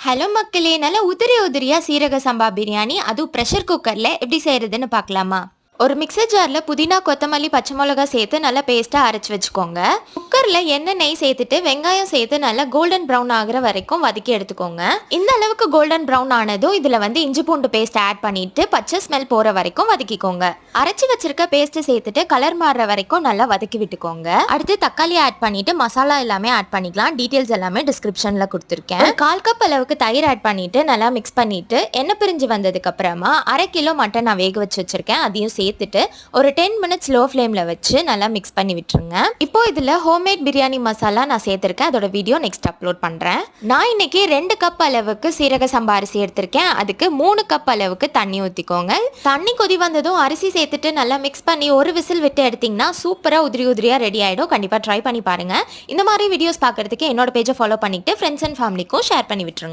Hello மக்களே! நல்லா உதிரி உதிரியா சீரக சம்பா பிரியாணி, அதுவும் பிரஷர் குக்கர்ல எப்படி செய்றதுன்னு பார்க்கலாமா? ஒரு மிக்ஸர் ஜார்ல புதினா, கொத்தமல்லி, பச்சை மிளகாய் சேர்த்து நல்லா பேஸ்ட்டா அரைச்சு வச்சுக்கோங்க. குக்கர்ல எண்ணெய், நெய் சேர்த்துட்டு வெங்காயம் சேர்த்து நல்லா கோல்டன் ப்ரௌன் ஆகுற வரைக்கும் வதக்கி எடுத்துக்கோங்க. இந்த அளவுக்கு கோல்டன் ப்ரௌன் ஆனதும் இதுல இஞ்சி பூண்டு பேஸ்ட் ஆட் பண்ணிட்டு பச்சை ஸ்மெல் போற வரைக்கும் வதக்கிக்கோங்க. அரைச்சு வச்சிருக்க பேஸ்ட் சேர்த்துட்டு கலர் மாறுற வரைக்கும் நல்லா வதக்கி விட்டுக்கோங்க. அடுத்து தக்காளி ஆட் பண்ணிட்டு மசாலா எல்லாமே ஆட் பண்ணிக்கலாம். டீடைல்ஸ் எல்லாமே டிஸ்கிரிப்ஷன்ல கொடுத்துருக்கேன். 1/4 கப் அளவுக்கு தயிர் ஆட் பண்ணிட்டு நல்லா மிக்ஸ் பண்ணிட்டு எண்ணெய் பிரிஞ்சு வந்ததுக்கு அப்புறமா 1/2 கிலோ மட்டன் நான் வேக வச்சு வச்சிருக்கேன். அதையும் சேர்த்துட்டு ஒரு 10 மினிட்ஸ் லோ ஃப்ளேம்ல வச்சு நல்லா மிக்ஸ் பண்ணி விட்டுருங்க. இப்போ இதுல ஹோம்மேட் பிரியாணி மசாலா நான் சேர்த்திருக்கேன். அதோட வீடியோ நெக்ஸ்ட் அப்லோட் பண்றேன். நான் இன்னைக்கு 2 கப் அளவுக்கு சீரக சம்பா அரிசி எடுத்திருக்கேன். அதுக்கு 3 கப் அளவுக்கு தண்ணி ஊத்திக்கோங்க. தண்ணி கொதி வந்ததும் அரிசி சேர்த்துட்டு நல்லா மிக்ஸ் பண்ணி ஒரு விசில் விட்டு எடுத்தீங்கன்னா சூப்பரா உதிரி உதிரியா ரெடி ஆயிடும். கண்டிப்பா ட்ரை பண்ணி பாருங்க. இந்த மாதிரி வீடியோஸ் பார்க்கறதுக்கு என்னோட பேஜை ஃபாலோ பண்ணிட்டு ஃப்ரெண்ட்ஸ் அண்ட் ஃபேமிலிக்கும் ஷேர் பண்ணி விட்டுருங்க.